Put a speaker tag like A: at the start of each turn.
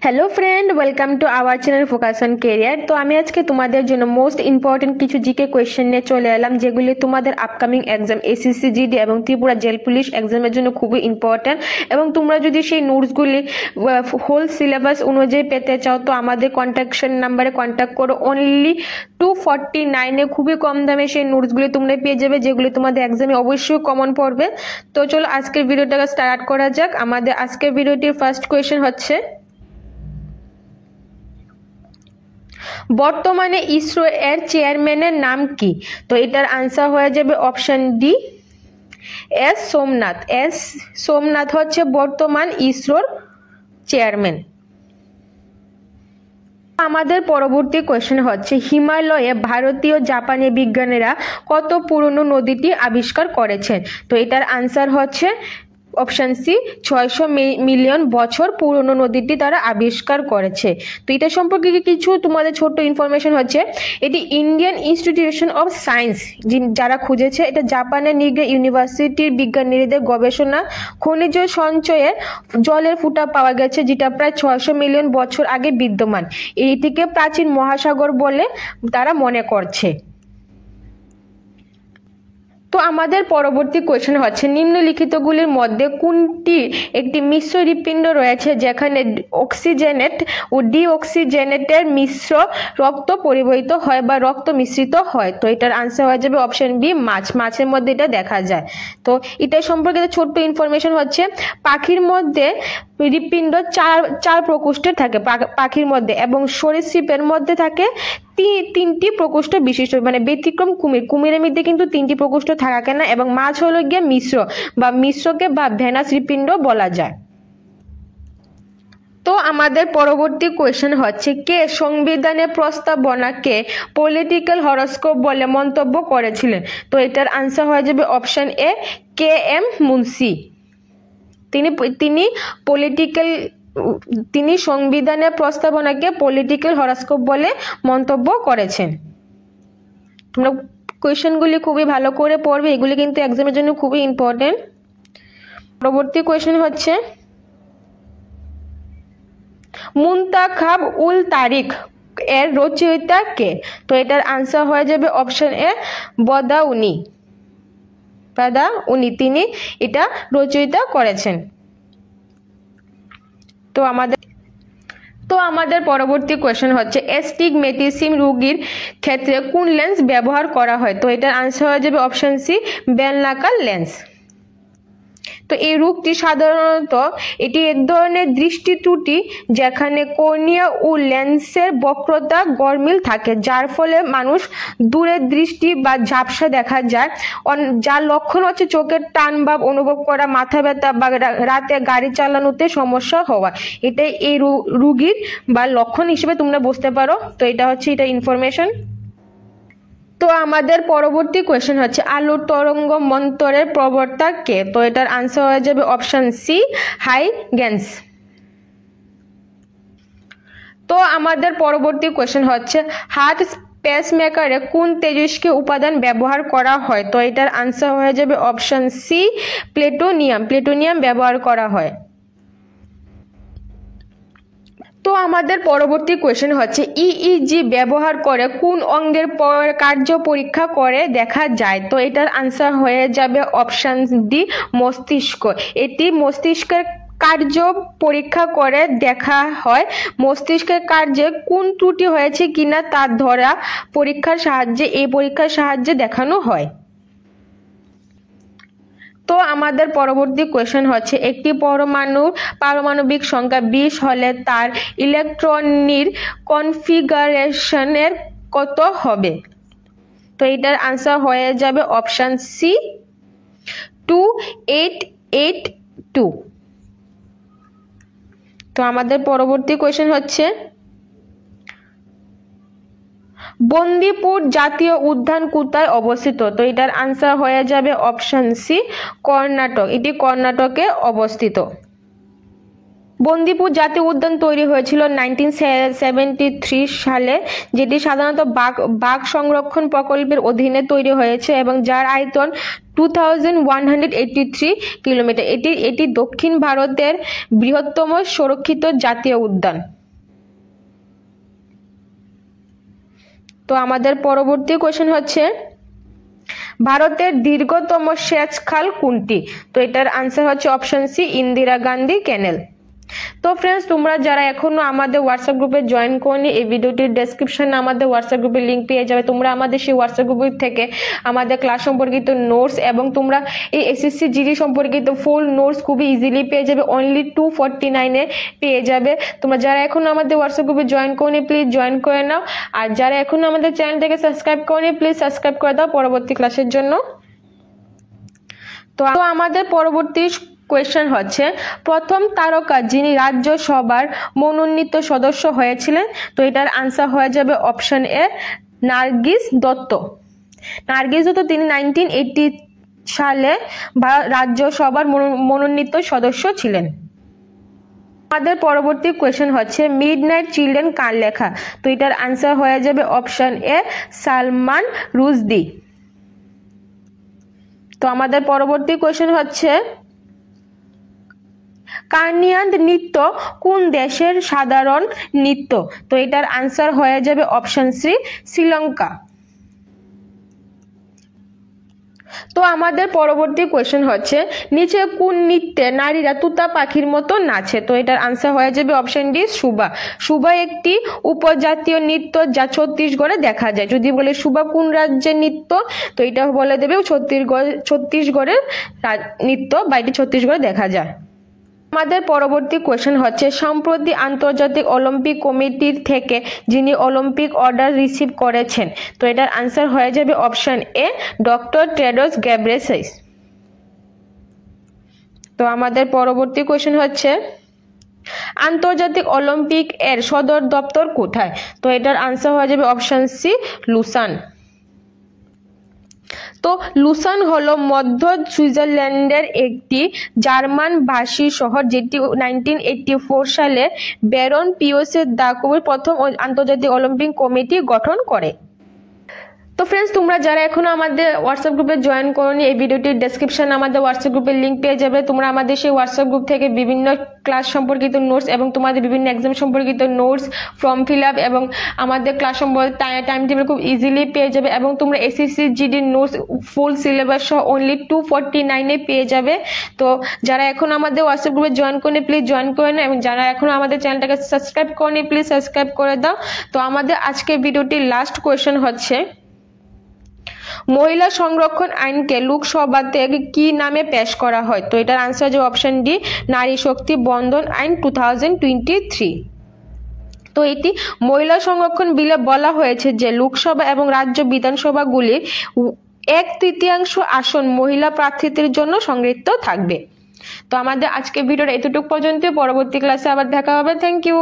A: Hello friend, welcome to our channel focus on career. তো আমি আজকে তোমাদের জন্য মোস্ট ইম্পর্টেন্ট কিছু জিকে কোয়েশ্চেন নিয়ে চলে এলাম, যেগুলি তোমাদের আপকামিং এক্সাম এসএসসি জিডি এবং ত্রিপুরা জেল পুলিশ এক্সামের জন্য খুবই ইম্পর্টেন্ট। এবং তোমরা যদি সেই নোটসগুলি হোল সিলেবাস অনুযায়ী পেতে চাও তো আমাদের কন্ট্যাকশন নাম্বারে কন্ট্যাক্ট করো। অনলি 249-এ খুবই কম দামে সেই নোটসগুলি তোমরা পেয়ে যাবে, যেগুলি তোমাদের এক্সামে অবশ্যই কমন পড়বে। তো চলো আজকের ভিডিওটাকে স্টার্ট করা যাক। আমাদের আজকের ভিডিওটির ফার্স্ট কোয়েশ্চেন হচ্ছে, বর্তমানে ইসরো এর চেয়ারম্যানের নাম কি? তো এটার আনসার হয়ে যাবে option D, S Somnath. S Somnath হচ্ছে বর্তমান ইসরোর চেয়ারম্যান। আমাদের পরবর্তী কোয়েশ্চেন হচ্ছে, হিমালয়ে ভারতীয় জাপানি বিজ্ঞানীরা কত পুরনো নদীটি আবিষ্কার করেছেন? তো এটার আনসার হচ্ছে অপশন সি, 600 মিলিয়ন বছর পুরনো নদীটি তারা আবিষ্কার করেছে। তো এটা সম্পর্কে কিছু তোমাদের ছোট্ট ইনফরমেশন হচ্ছে, এটি ইন্ডিয়ান ইনস্টিটিউশন অফ সায়েন্স যারা খুঁজেছে, এটা জাপানের নিগে ইউনিভার্সিটির বিজ্ঞানীদের গবেষণা খনিজ সঞ্চয়ে জলের ফুটা পাওয়া গেছে, যেটা প্রায় 600 মিলিয়ন বছর আগে বিদ্যমান। এইটিকে প্রাচীন মহাসাগর বলে তারা মনে করছে। তো আমাদের পরবর্তী কোয়েশ্চেন হচ্ছে, নিম্নলিখিতগুলির মধ্যে কোনটি একটি মিশ্র হৃৎপিণ্ড রয়েছে যেখানে অক্সিজেনেট ও ডিঅক্সিজেনেটের মিশ্র রক্ত পরিবহিত হয় বা রক্ত মিশ্রিত হয়? তো এটার আনসার হয়ে যাবে অপশন বি, মাছ। মাছের মধ্যে এটা দেখা যায়। তো এটা সম্পর্কে ছোট্ট ইনফরমেশন হচ্ছে, পাখির মধ্যে হৃৎপিণ্ড চার প্রকোষ্ঠের থাকে পাখির মধ্যে, এবং সরীসৃপের মধ্যে থাকে তিনটি প্রকোষ্ঠ বিশিষ্ট, মানে ব্যতিক্রম কুমিরের মধ্যে কিন্তু তিনটি প্রকোষ্ঠ থাকে না। এবং মাছ হলো গিয়ে মিশ্রকে বা ভেনাস হৃৎপিণ্ড বলা যায়। তো আমাদের পরবর্তী কোয়েশ্চেন হচ্ছে, কে সংবিধানের প্রস্তাবনাকে পলিটিক্যাল হরোস্কোপ বলে মন্তব্য করেছিলেন? তো এটার আনসার হয়ে যাবে option A, K M Munshi. তিনি সংবিধানের প্রস্তাবনাকে পলিটিক্যাল হরোস্কোপ বলে মন্তব্য করেছেন। তোমরা কোয়েশ্চেনগুলি খুবই ভালো করে পড়বে, এগুলি কিন্তু এক্সামের জন্য খুবই ইম্পর্টেন্ট। পরবর্তী কোয়েশ্চেন হচ্ছে, মুনতাখাব উল তারিখ এর রচয়িতা কে? তো এটার আনসার হয়ে যাবে অপশন এ, বদাউনি। তিনি এটা রচয়িতা করেছেন। তো আমাদের পরবর্তী কোয়েশ্চেন হচ্ছে, অ্যাস্টিগমেটিসিস রোগীর ক্ষেত্রে কোন লেন্স ব্যবহার করা হয়? তো এটার আনসার হয়ে যাবে অপশন সি, বেলনাকার লেন্স। তো এই রোগটি সাধারণত এটি এক ধরনের দৃষ্টি ত্রুটি যেখানে কর্নিয়া ও লেন্সের বক্রতা গরমিল থাকে, যার ফলে মানুষ দূরের দৃষ্টি বা ঝাপসা দেখা যায়। যার লক্ষণ হচ্ছে চোখের টান ভাব অনুভব করা, মাথা ব্যথা বা রাতে গাড়ি চালানোতে সমস্যা হওয়া। এটাই এই রোগীর বা লক্ষণ হিসেবে তোমরা বুঝতে পারো। তো এটা হচ্ছে এটা ইনফরমেশন। তো আমাদের পরবর্তী কোয়েশ্চেন হচ্ছে, আলোর তরঙ্গ মন্তরের প্রবর্তক কে? তো এটার আনসার হয়ে যাবে অপশন সি, হাইগেন্স। তো আমাদের পরবর্তী কোয়েশ্চেন হচ্ছে, হার্ট পেসমেকারে কোন তেজস্ক্রিয় উপাদান ব্যবহার করা হয়? তো এটার আনসার হয়ে যাবে অপশন সি, প্লেটোনিয়াম ব্যবহার করা হয়। তো আমাদের পরবর্তী কোয়েশ্চেন হচ্ছে, ইইজি ব্যবহার করে কোন অঙ্গের কার্য পরীক্ষা করে দেখা যায়? তো এটার আনসার হয়ে যাবে অপশন ডি, মস্তিষ্ক। এটি মস্তিষ্কের কার্য পরীক্ষা করে দেখা হয়। মস্তিষ্কের কার্যে কোন ত্রুটি হয়েছে কিনা তা ধরা এই পরীক্ষার সাহায্যে দেখানো হয়। তো আমাদের পরবর্তী কোয়েশ্চেন হচ্ছে, একটি পারমাণবিক সংখ্যা 20 হলে তার ইলেকট্রনের কনফিগারেশনের কত হবে? তো এটার আনসার হয়ে যাবে অপশন সি, 2882। তো আমাদের পরবর্তী কোয়েশ্চেন হচ্ছে, বন্দিপুর জাতীয় উদ্যান কোথায় অবস্থিত? তো এটার আনসার হয়ে যাবে অপশন সি, কর্ণাটক। এটি কর্ণাটকে অবস্থিত। বন্দিপুর জাতীয় উদ্যান তৈরি হয়েছিল 1973 সালে, যেটি সাধারণত বাঘ সংরক্ষণ প্রকল্পের অধীনে তৈরি হয়েছে এবং যার আয়তন 2183 কিলোমিটার। এটি দক্ষিণ ভারতের বৃহত্তম সংরক্ষিত জাতীয় উদ্যান। তো আমাদের পরবর্তী কোশ্চেন হচ্ছে ভারতের দীর্ঘতম সেচ খাল কোনটি? তো এটার আনসার হচ্ছে অপশন সি, ইন্দিরা গান্ধী ক্যানেল। তো ফ্রেন্ডস, তোমরা যারা এখনো আমাদের হোয়াটসঅ্যাপ গ্রুপে জয়েন করনি, এই ভিডিওটির ডেসক্রিপশনে আমাদের হোয়াটসঅ্যাপ গ্রুপের লিঙ্ক পেয়ে যাবে। তোমরা আমাদের সেই হোয়াটসঅ্যাপ গ্রুপ থেকে আমাদের ক্লাস সম্পর্কিত নোটস এবং তোমরা এই এসএসসি জিডি সম্পর্কিত ফুল নোটস খুবই ইজিলি পেয়ে যাবে, অনলি 249 পেয়ে যাবে। তোমরা যারা এখনো আমাদের হোয়াটসঅ্যাপ গ্রুপে জয়েন করনি, প্লিজ জয়েন করে নাও। আর যারা এখনো আমাদের চ্যানেলটাকে সাবস্ক্রাইব করনি, প্লিজ সাবস্ক্রাইব করে দাও পরবর্তী ক্লাসের জন্য। তো আমাদের পরবর্তী কোয়েশ্চেন হচ্ছে প্রথম তারকা যিনি রাজ্যসভার মনোনীত সদস্য হয়েছিলেন? তো এটার আনসার হয়ে যাবে অপশন এ, নার্গিস দত্ত। নার্গিস দত্ত তিনি 1980 সালে রাজ্যসভার মনোনীত সদস্য ছিলেন। আমাদের পরবর্তী কোয়েশ্চেন হচ্ছে মিডনাইট চিলড্রেন কার লেখা? তো এটার আনসার হয়ে যাবে অপশন এ, সালমান রুশদি। তো আমাদের পরবর্তী কোয়েশ্চেন হচ্ছে কার্নিয়ান নৃত্য কোন দেশের সাধারণ নৃত্য? তো এটার আনসার হয়ে যাবে অপশন সি, শ্রীলঙ্কা। তো আমাদের পরবর্তী কোয়েশ্চেন হচ্ছে নিচে কোন নৃত্যে নারীরা তুতা পাখির মতো নাচে? তো এটার আনসার হয়ে যাবে অপশন ডি, সুবা। সুবা একটি উপজাতীয় নৃত্য যা ছত্তিশগড়ে দেখা যায়। যদি বলে সুবা কোন রাজ্যের নৃত্য, তো এটা বলে দেবে ছত্তিশগড়ের নৃত্য, বা এটি ছত্তিশগড়ে দেখা যায়। আমাদের পরবর্তী কোয়েশ্চেন হচ্ছে সম্প্রতি আন্তর্জাতিক অলিম্পিক কমিটির থেকে যিনি অলিম্পিক অর্ডার রিসিভ করেছেন? তো এটার আনসার হয়ে যাবে অপশন এ, ডক্টর টেড্রোস গ্যাব্রিয়েসাস। তো আমাদের পরবর্তী কোয়েশ্চেন হচ্ছে আন্তর্জাতিক অলিম্পিক এর সদর দপ্তর কোথায়? তো এটার আনসার হয়ে যাবে অপশন সি, লুসান। তো লুসান হলো মধ্য সুইজারল্যান্ডের একটি জার্মান ভাষী শহর, যেটি 1984 সালে ব্যারন পিয়সের দ্বাকবির প্রথম আন্তর্জাতিক অলিম্পিক কমিটি গঠন করে। তো ফ্রেন্ডস, তোমরা যারা এখনো আমাদের হোয়াটসঅ্যাপ গ্রুপে জয়েন করোনি, এই ভিডিওটির ডেসক্রিপশনে আমাদের হোয়াটসঅ্যাপ গ্রুপের লিঙ্ক পেয়ে যাবে। তোমরা আমাদের সেই হোয়াটসঅ্যাপ গ্রুপ থেকে বিভিন্ন ক্লাস সম্পর্কিত নোটস এবং তোমাদের বিভিন্ন এক্সাম সম্পর্কিত নোটস, ফর্ম ফিল আপ এবং আমাদের ক্লাস সম্পর্কিত টাইম টেবিল খুব ইজিলি পেয়ে যাবে এবং তোমরা এসএসসি জিডির নোটস ফুল সিলেবাস সহ অনলি 249 পেয়ে যাবে। তো যারা এখন আমাদের হোয়াটসঅ্যাপ গ্রুপে জয়েন করনি, প্লিজ জয়েন করে নাও এবং যারা এখনো আমাদের চ্যানেলটাকে সাবস্ক্রাইব করনি, প্লিজ সাবস্ক্রাইব করে দাও। তো আমাদের আজকে ভিডিওটির লাস্ট কোয়েশ্চেন হচ্ছে মহিলা সংরক্ষণ আইনকে লোকসভাতে কি নামে পেশ করা হয়? তো এটার আনসার যে অপশন ডি, নারী শক্তি বন্ধন আইন 2023। তো এটি মহিলা সংরক্ষণ বিলে বলা হয়েছে যে লোকসভা এবং রাজ্য বিধানসভাগুলির 1/3 আসন মহিলা প্রার্থীদের জন্য সংরক্ষিত থাকবে। তো আমাদের আজকে ভিডিওর এতটুকু পর্যন্ত, পরবর্তী ক্লাসে আবার দেখা হবে। Thank you.